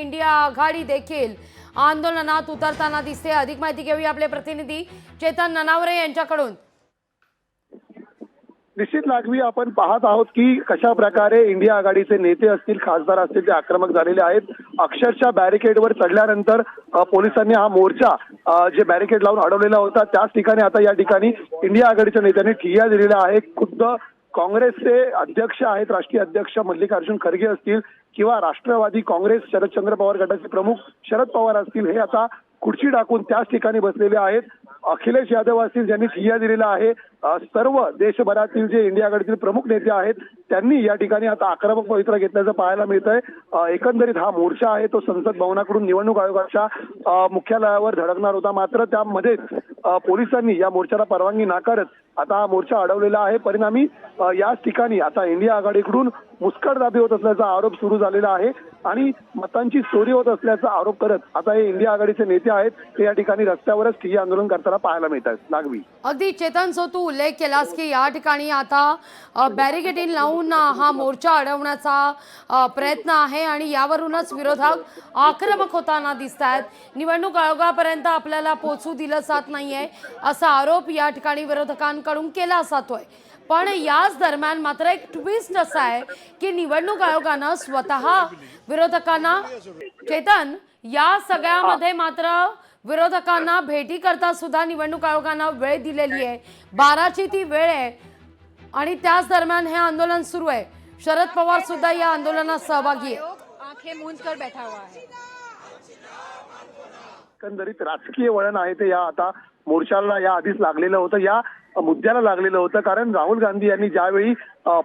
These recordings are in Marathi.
इंडिया आघाडी देखील आंदोलनात उतरताना दिसते। अधिक माहिती घेऊया आपले प्रतिनिधी चेतन ननावरे यांच्याकडून। निश्चित लागवी आपण पाहत आहोत की कशा प्रकारे इंडिया आघाडीचे नेते असतील, खासदार असतील, ते आक्रमक झालेले आहेत। अक्षरशः बॅरिकेडवर चढल्यानंतर पोलिसांनी हा मोर्चा जे बॅरिकेड लावून अडवलेला होता त्याच ठिकाणी आता या ठिकाणी इंडिया आघाडीच्या नेत्यांनी ठिय्या दिलेला आहे। खुद्द काँग्रेसचे अध्यक्ष आहेत, राष्ट्रीय अध्यक्ष मल्लिकार्जुन खरगे असतील किंवा राष्ट्रवादी काँग्रेस शरदचंद्र पवार गटाचे प्रमुख शरद पवार असतील, हे आता खुर्ची टाकून त्याच ठिकाणी बसलेले आहेत। अखिलेश यादव असतील ज्यांनी ठिय्या दिलेला आहे। सर्व देशभरातील जे इंडिया आघाडीतील प्रमुख नेते आहेत त्यांनी या ठिकाणी आता आक्रमक पवित्रा घेतल्याचं पाहायला मिळतंय। एकंदरीत हा मोर्चा आहे तो संसद भवनाकडून निवडणूक आयोगाच्या मुख्यालयावर धडकणार होता, मात्र त्यामध्ये पोलिसांनी या मोर्चाला परवानगी नाकारत आता हा मोर्चा अडवलेला आहे। परिणामी याच ठिकाणी आता इंडिया आघाडीकडून मुस्कटदाबी होत असल्याचा आरोप सुरू झालेला आहे आणि मतांची चोरी होत असल्याचा आरोप करत आता हे इंडिया आघाडीचे नेते आहेत ते या ठिकाणी रस्त्यावरच ठिय्या आंदोलन करताना पाहायला मिळतात। लागवी अगदी चेतन, सो तू उल्लेख केलास की या ठिकाणी आता बॅरिकेडिंग लावून हा मोर्चा अडवण्याचा प्रयत्न आहे आणि यावरूनच विरोधक आक्रमक होताना दिसत आहेत। निवडणूक आयोगापर्यंत आपल्याला पोहोचू दिलं जात नाहीये असा आरोप या ठिकाणी विरोधकांकडून केला जातोय। पण याच दरम्यान मात्र एक ट्विस्ट असा आहे की निवडणूक आयोगानं स्वतः विरोधकांना, चेतन, या सगळ्यामध्ये मात्र विरोधकांना भेटी करता सुद्धा निवडणूक आयोगानं वेळ दिलेली आहे। 12ची ती वेळ आहे आणि त्याच दरम्यान हे आंदोलन सुरू आहे। शरद पवार सुद्धा या आंदोलनात सहभागी आहे। आंखें मूंद कर बैठा हुआ है। एकंदरीत राजकीय वळण आहे ते या आता मोर्चाला या आधीच लागलेलं होतं, या मुद्द्याला लागलेलं होतं। कारण राहुल गांधी यांनी ज्यावेळी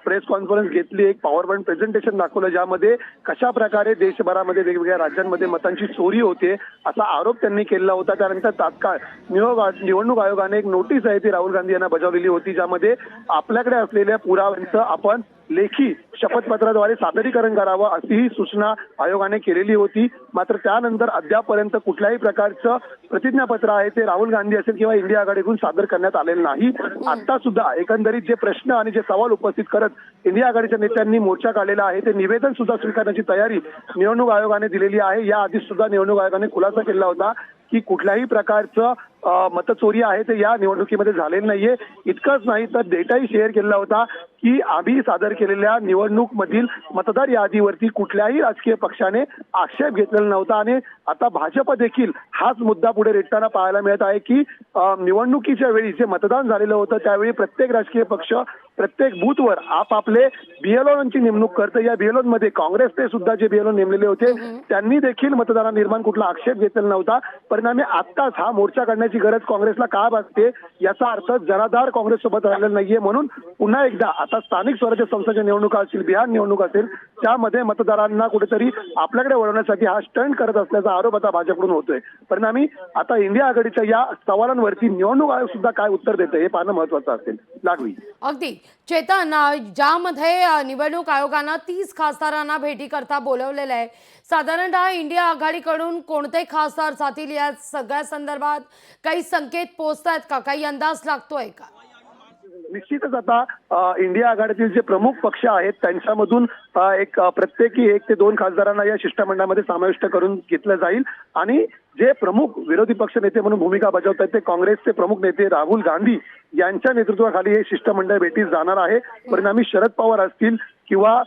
प्रेस कॉन्फरन्स घेतली, एक पॉवर पॉइंट प्रेझेंटेशन दाखवलं ज्यामध्ये कशा प्रकारे देशभरामध्ये वेगवेगळ्या राज्यांमध्ये मतांची चोरी होते असा आरोप त्यांनी केला होता। त्यानंतर तात्काळ निवडणूक आयोगाने एक नोटीस आहे ती राहुल गांधी यांना बजावलेली होती, ज्यामध्ये आपल्याकडे असलेल्या पुराव्यांचं आपण लेखी शपथपत्राद्वारे सादरीकरण करावं अशी ही सूचना आयोगाने केलेली होती। मात्र त्यानंतर अद्यापपर्यंत कुठल्याही प्रकारचं प्रतिज्ञापत्र आहे ते राहुल गांधी असेल किंवा इंडिया आघाडीकडून सादर करण्यात आलेलं नाही। आता सुद्धा एकंदरीत जे प्रश्न आणि जे सवाल उपस्थित करत इंडिया आघाडीच्या नेत्यांनी मोर्चा काढलेला आहे ते निवेदन सुद्धा स्वीकारण्याची तयारी निवडणूक आयोगाने दिलेली आहे। या आधी सुद्धा निवडणूक आयोगाने खुलासा केला होता की कुठल्याही प्रकारचं मतचोरी आहे ते या निवडणुकीमध्ये झालेलं नाहीये। इतकंच नाही तर डेटाही शेअर केला होता की आम्ही सादर केलेल्या निवडणूक मधील मतदार यादीवरती कुठल्याही राजकीय पक्षाने आक्षेप घेतलेला नव्हता आणि आता भाजप देखील हाच मुद्दा पुढे रेटताना पाहायला मिळत आहे की निवडणुकीच्या वेळी जे मतदान झालेलं होतं त्यावेळी प्रत्येक राजकीय पक्ष प्रत्येक बूथवर आपापले बीएलओंची नेमणूक करतं। या बीएलओंमध्ये काँग्रेसने सुद्धा जे बीएलओ नेमलेले होते त्यांनी देखील मतदारांनिर्माण कुठला आक्षेप घेतलेला नव्हता। परिणामी आत्ताच हा मोर्चा काढण्याची गरज काँग्रेसला का भासते याचा अर्थ जनाधार काँग्रेस सोबत राहिलेला नाहीये। म्हणून पुन्हा एकदा आता स्थानिक स्वराज्य संस्थांच्या निवडणुका असतील, बिहार निवडणूक असेल, त्यामध्ये मतदारांना कुठेतरी आपल्याकडे वळवण्यासाठी हा स्टंट करत असल्याचा आरोप आता भाजपकडून होतोय। परिणामी आता इंडिया आघाडीच्या या सवालांवरती निवडणूक आयोग सुद्धा काय उत्तर देतं हे पाहणं महत्वाचं असेल। लागवी अगदी चेतन, ज्यामध्ये निवडणूक आयोगानं 30 खासदारांना भेटी करता बोलवलेलं आहे, साधारणतः इंडिया आघाडीकडून कोणते खासदार जातील या सगळ्या संदर्भात काही संकेत पोहोचतायत का, काही अंदाज लागतोय का? निश्चितच आता इंडिया आघाडीतील जे प्रमुख पक्ष आहेत त्यांच्यामधून प्रत्येकी 1 ते 2 खासदारांना या शिष्टमंडळामध्ये समाविष्ट करून घेतलं जाईल आणि जे प्रमुख विरोधी पक्ष नेते म्हणून भूमिका बजावत आहेत ते काँग्रेसचे प्रमुख नेते राहुल गांधी यांच्या नेतृत्वाखाली हे शिष्टमंडळ भेटीस जाणार आहे। परिणामी शरद पवार असतील किंवा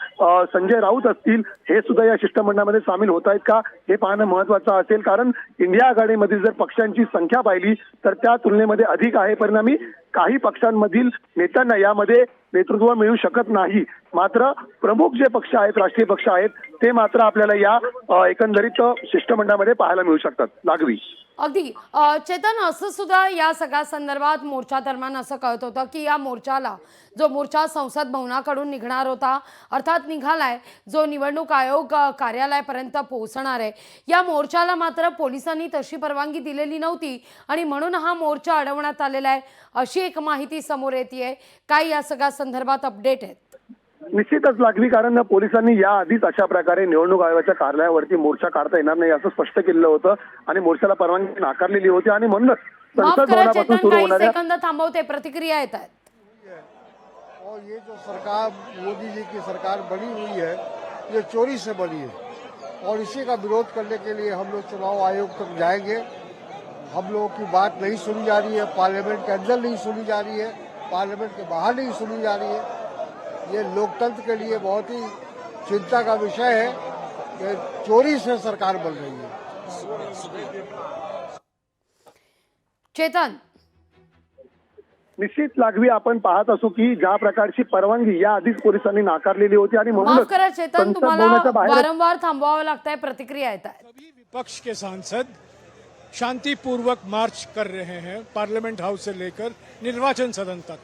संजय राऊत असतील हे सुद्धा या शिष्टमंडळामध्ये सामील होत आहेत का हे पाहणं महत्वाचं असेल। कारण इंडिया आघाडीमधील जर पक्षांची संख्या पाहिली तर त्या तुलनेमध्ये अधिक आहे। परिणामी काही पक्षांमधील नेत्यांना यामध्ये नेतृत्व मिळू शकत नाही, मात्र प्रमुख जे पक्ष आहेत, राष्ट्रीय पक्ष आहेत, ते मात्र आपल्याला या एकंदरीत शिष्टमंडळामध्ये पाहायला मिळू शकतात। लागवी अगदी चेतन, असं सुद्धा या सगळ्या संदर्भात मोर्चा दरम्यान असं कळत होतं की या मोर्चाला, जो मोर्चा संसद भवनाकडून निघणार होता अर्थात निघालाय, जो निवडणूक आयोग कार्यालयापर्यंत पोहोचणार आहे, या मोर्चाला मात्र पोलिसांनी तशी परवानगी दिलेली नव्हती आणि म्हणून हा मोर्चा अडवण्यात आलेला आहे अशी एक माहिती समोर येते। काय या सगळ्या संदर्भात अपडेट आहेत? निश्चितच लागवी, कारण पोलिसांनी या आधीच अशा प्रकारे निवडणूक आयोगाच्या कार्यालयावरती मोर्चा काढता येणार नाही असं स्पष्ट केलेलं होतं आणि मोर्चाला परवानगी नाकारलेली होती आणि म्हणूनच संसद भवनापासून सुरू होणाऱ्या सेकंद थांबवते, प्रतिक्रिया येत आहेत। और ये जो सरकार, मोदी जी की सरकार बनी हुई है, ये चोरी से बनी है। और इसी का विरोध करने के लिए हम लोग चुनाव आयोग तक जाएंगे। हम लोगों की बात नहीं सुनी जा रही है, पार्लियामेंट के अंदर नहीं सुनी जा रही है, पार्लियामेंट के बाहर नहीं सुनी जा रही है। ये लोकतंत्र के लिए बहुत ही चिंता का विषय है कि चोरी से सरकार बन रही है। चेतन, निश्चित लागवी आपण पाहत असू की ज्या प्रकारची परवानगी या आधीच पोलिसांनी नाकारलेली होती आणि माफ म्हणूनच करा चेतन, संसद तुम्हाला भवनाच्या बाहेर वारंवार थांबवावं लागतंय, प्रतिक्रिया येत आहेत। सभी विपक्ष के सांसद शांतिपूर्वक मार्च कर रहे हैं पार्लियामेंट हाउस से लेकर निर्वाचन सदन तक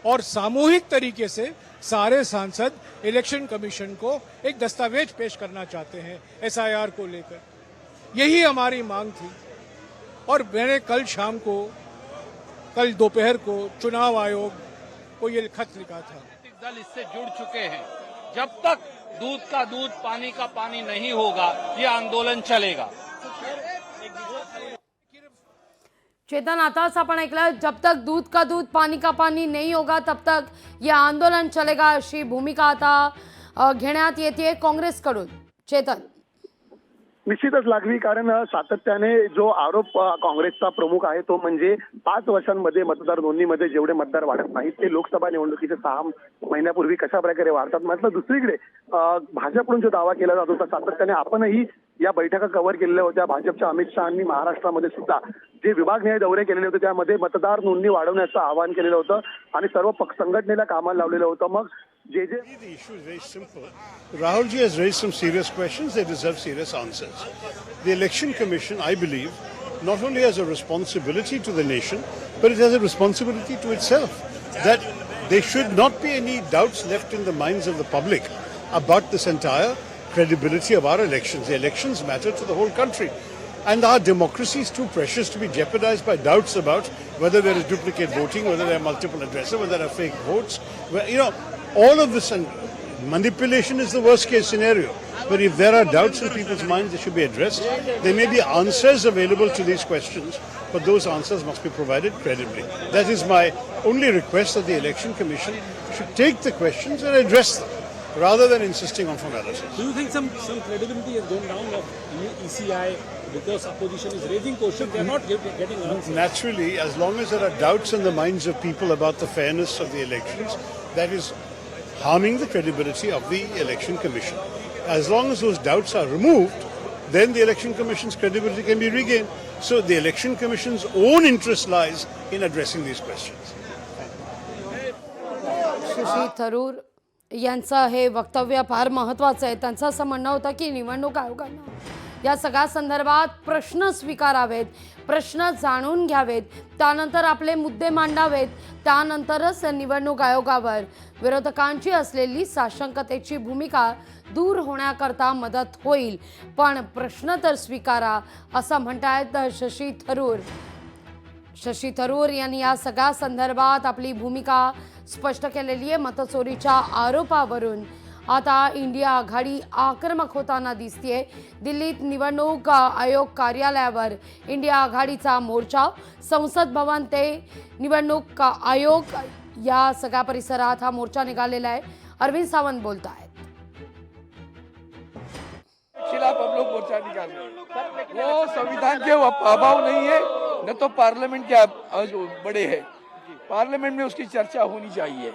और सामूहिक तरीके से सारे सांसद इलेक्शन कमीशन को एक दस्तावेज पेश करना चाहते हैं एसआईआर को लेकर। यही हमारी मांग थी और मैंने कल दोपहर को चुनाव आयोग को ये खत लिखा था। राजनीतिक दल इससे जुड़ चुके हैं। जब तक दूध का दूध पानी का पानी नहीं होगा ये आंदोलन चलेगा। चेतन, आताच आपण ऐकलं, जब तक दूध का दूध पानी का पानी नहीं होगा तब तक ये आंदोलन चलेगा, अशी भूमिका आता घेण्यात येते काँग्रेसकडून। चेतन, निश्चितच लागवी, कारण सातत्याने जो आरोप काँग्रेसचा प्रमुख आहे तो म्हणजे 5 वर्षांमध्ये मतदार नोंदणीमध्ये जेवढे मतदार वाढत नाहीत ते लोकसभा निवडणुकीचे 6 महिन्यापूर्वी कशा प्रकारे वाढतात। म्हटलं दुसरीकडे भाजपकडून जो दावा केला जात होता सातत्याने, आपणही या बैठका कव्हर केलेल्या होत्या। भाजपच्या अमित शहानी महाराष्ट्रामध्ये सुद्धा जे विभागनिहाय दौरे केलेले होते त्यामध्ये मतदार नोंदणी वाढवण्याचं आवाहन केलेलं होतं आणि सर्व पक्ष संघटनेला कामाला लावलेलं होतं। मग जे The issue is very simple. Rahulji has raised some serious questions. They deserve serious answers. The Election Commission, I believe, not only has a responsibility to the nation, but it has a responsibility to itself. That there should not be any doubts left in the minds of the public about this entire credibility of our elections. The elections matter to the whole country. And our democracy is too precious to be jeopardized by doubts about whether there is duplicate voting, whether there are multiple addresses, whether there are fake votes. All of this, and manipulation is the worst case scenario. But if there are doubts in people's minds, they should be addressed. There may be answers available to these questions, but those answers must be provided credibly. That is my only request, that the Election Commission should take the questions and address them, rather than insisting on formalities. Do you think some credibility has gone down of ECI because opposition is raising questions? They are not getting answers. Naturally, as long as there are doubts in the minds of people about the fairness of the elections, that is harming the credibility of the Election Commission. As long as those doubts are removed, then the Election Commission's credibility can be regained. So the Election Commission's own interest lies in addressing these questions. Shashi Tharoor यांचं हे वक्तव्य फार महत्त्वाचं आहे। त्यांचं असं म्हणणं होतं की निवडणूक आयोगानं या सगळ्या संदर्भात प्रश्न स्वीकारावेत, प्रश्न जाणून घ्यावेत, त्यानंतर आपले मुद्दे मांडावेत, त्यानंतरच निवडणूक आयोगावर विरोधकांची असलेली साशंकतेची भूमिका दूर होण्याकरता मदत होईल। पण प्रश्न तर स्वीकारा, असं म्हणतायत शशी थरूर। शशी थरूर यांनी या सगळ्या संदर्भात आपली भूमिका स्पष्ट केलेली आहे। मतचोरीच्या आरोपावरून आता इंडिया आघाडी आक्रमक होताना दिसतेय। दिल्लीत निवडणूक आयोग कार्यालयावर इंडिया आघाडीचा मोर्चा, संसद भवन ते निवडणूक आयोग या सगळ्या परिसरात हा मोर्चा निघालेला आहे। अरविंद सावंत बोलत आहेत। खिलाफ हम लोग मोर्चा निकाल रहे हैं। वो संविधान के अभाव नहीं है, न तो पार्लियामेंट के बड़े है। पार्लियामेंट में उसकी चर्चा होनी चाहिए।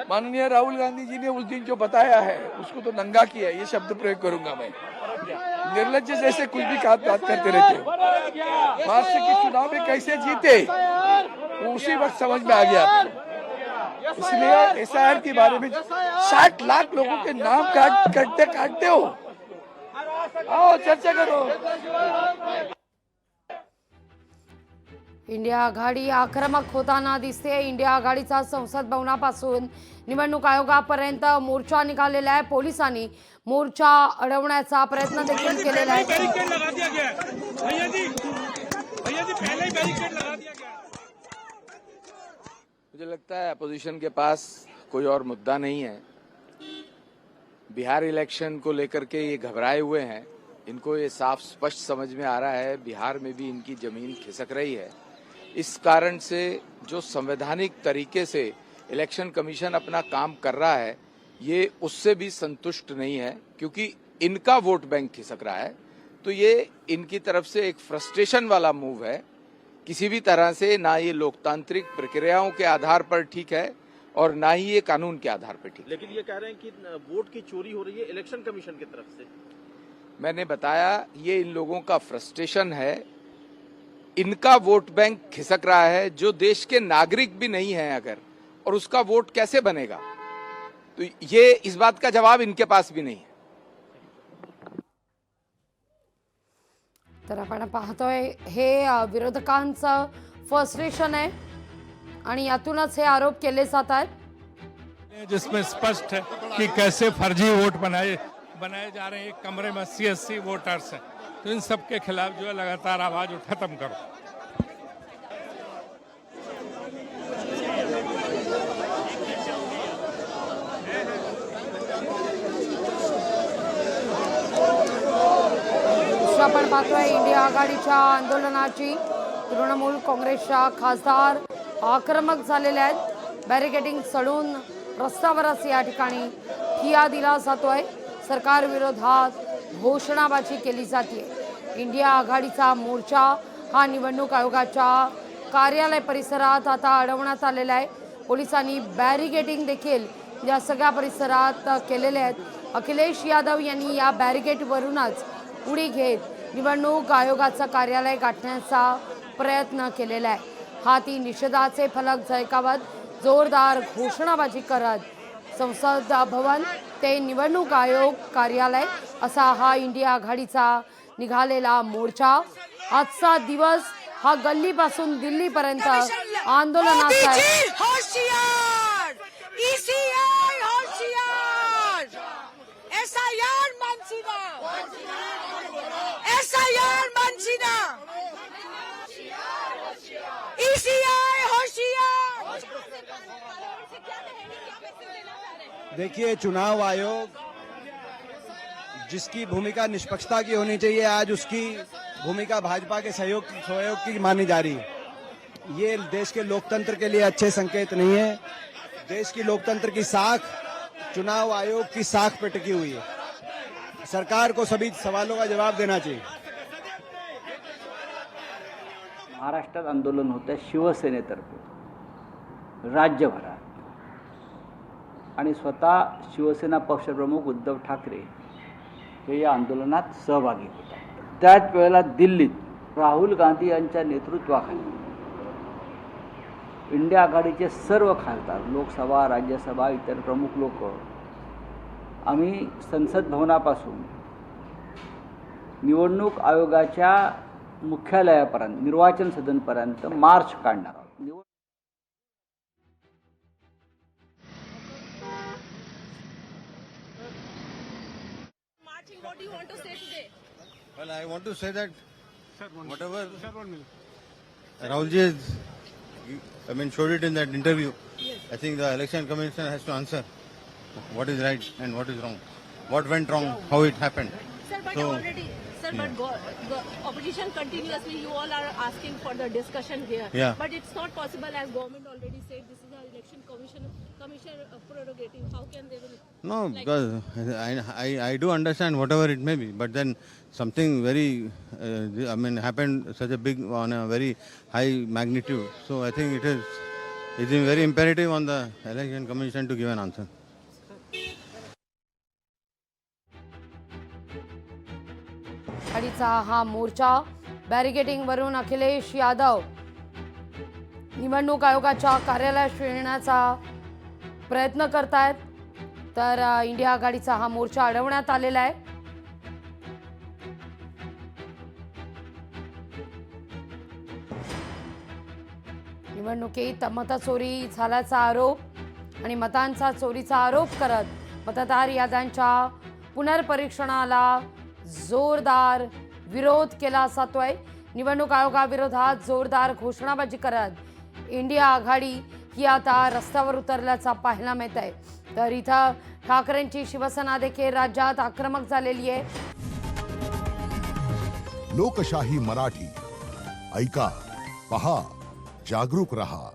माननीय राहुल गांधी जी ने उस दिन जो बताया है उसको तो नंगा किया, ये शब्द प्रयोग करूंगा मैं। निर्लज्ज जैसे कुछ भी बात करते रहते हो। महाराष्ट्र के चुनाव में कैसे जीते वो उसी वक्त समझ में आ गया आपको। इसलिए एसआईआर के बारे में 60 लाख लोगों के नाम काटते हो। आओ चर्चा करो। इंडिया आघाडी आक्रमक होताना दिसते। इंडिया आघाडीचा संसद भवनापासून निवडणूक आयोगापर्यंत मोर्चा निघालेला आहे। पोलिसांनी मोर्चा अडवण्याचा प्रयत्न देखील केलेला आहे। मुझे लगता है अपोजिशन के पास कोई और मुद्दा नहीं है। बिहार इलेक्शन को लेकर के ये घबराए हुए हैं। इनको ये साफ स्पष्ट समझ में आ रहा है बिहार में भी इनकी जमीन खिसक रही है। इस कारण से जो संवैधानिक तरीके से इलेक्शन कमीशन अपना काम कर रहा है ये उससे भी संतुष्ट नहीं है, क्योंकि इनका वोट बैंक खिसक रहा है, तो ये इनकी तरफ से एक फ्रस्ट्रेशन वाला मूव है। किसी भी तरह से ना ये लोकतांत्रिक प्रक्रियाओं के आधार पर ठीक है और ना ही ये कानून के आधार पर ठीक है। लेकिन ये कह रहे हैं कि वोट की चोरी हो रही है इलेक्शन कमीशन की तरफ से। मैंने बताया ये इन लोगों का फ्रस्ट्रेशन है, इनका वोट बैंक खिसक रहा है जो देश के नागरिक भी नहीं है अगर, और उसका वोट कैसे बनेगा, तो ये इस बात का जवाब इनके पास भी नहीं है। तर आपण पाहतोय हे विरोधकांचं फ्रस्ट्रेशन आहे आणि यातूनच हे आरोप केले जात आहेत, जिसमें स्पष्ट है कि कैसे फर्जी वोट बनाए जा रहे हैं। एक कमरे में 80 वोटर्स हैं, तो इन सब के खिलाफ जो है लगातार आवाज खत्म करो। आपण पाहतोय इंडिया आघाडीच्या आंदोलनाची तृणमूल काँग्रेसच्या खासदार आक्रमक झालेले आहेत। बॅरिकेडिंग चढून रस्त्यावरच या ठिकाणी ठिय्या दिला जातोय। सरकार विरोधात घोषणाबाजी केली जाते। इंडिया आघाडीचा मोर्चा हा निवडणूक आयोगाच्या कार्यालय परिसरात आता अडवण्यात आलेला आहे। पोलिसांनी बॅरिकेडिंग देखील या सगळ्या परिसरात केलेले आहेत। अखिलेश यादव यांनी या बॅरिकेडवरूनच उडी घेत निवडणूक आयोगाचं कार्यालय गाठण्याचा प्रयत्न केलेला आहे। हाती निषेधाचे फलक झळकावत जोरदार घोषणाबाजी करत संसद भवन ते निवडणूक आयोग कार्यालय असा हा इंडिया आघाडीचा निघालेला मोर्चा। आजचा दिवस हा गल्लीपासून दिल्लीपर्यंत आंदोलनाचा आहे। देखिए, चुनाव आयोग जिसकी भूमिका निष्पक्षता की होनी चाहिए, आज उसकी भूमिका भाजपा के सहयोग की मानी जा रही है। ये देश के लोकतंत्र के लिए अच्छे संकेत नहीं है। देश की लोकतंत्र की साख चुनाव आयोग की साख पर टिकी हुई है। सरकार को सभी सवालों का जवाब देना चाहिए। महाराष्ट्रात आंदोलन होतं आहे शिवसेनेतर्फे राज्यभरात, आणि स्वतः शिवसेना पक्षप्रमुख उद्धव ठाकरे हे या आंदोलनात सहभागी होतात। त्याच वेळेला दिल्लीत राहुल गांधी यांच्या नेतृत्वाखाली इंडिया आघाडीचे सर्व खासदार, लोकसभा, राज्यसभा, इतर प्रमुख लोक आम्ही संसद भवनापासून निवडणूक आयोगाच्या मुख्यालयापर्यंत, निर्वाचन सदनपर्यंत मार्च काढणार आहोत। What do you want to say today? Well, I want to say that whatever Rahulji has, showed it in that interview. Yes. I think the election commission has to answer what is right and what is wrong, what went wrong, how it happened. Sir, but the opposition continuously, you all are asking for the discussion here. Yeah. But it's not possible, as government already said, this is an election commission prerogative. How can they will? No, because I do understand whatever it may be, but then something very, happened such a big, on a very high magnitude. So I think it is very imperative on the election commission to give an answer. आघाडीचा हा मोर्चा बॅरिकेडिंग वरून अखिलेश यादव निवडणूक आयोगाच्या कार्यालयात येण्याचा प्रयत्न करतायत, तर इंडिया आघाडीचा हा मोर्चा अडवण्यात आलेला आहे। निवडणुकीत मतचोरी झाल्याचा आरोप आणि मतांचा चोरीचा आरोप करत मतदार याद्यांच्या पुनर्परीक्षणाला जोरदार विरोध केला जातोय। निवडणूक आयोगाविरोधात जोरदार घोषणाबाजी करत इंडिया आघाडी ही आता रस्त्यावर उतरल्याचा पाहायला मिळत आहे। तर इथं ठाकरेंची शिवसेना देखील राज्यात आक्रमक झालेली आहे। लोकशाही मराठी ऐका, पहा, जागरूक रहा।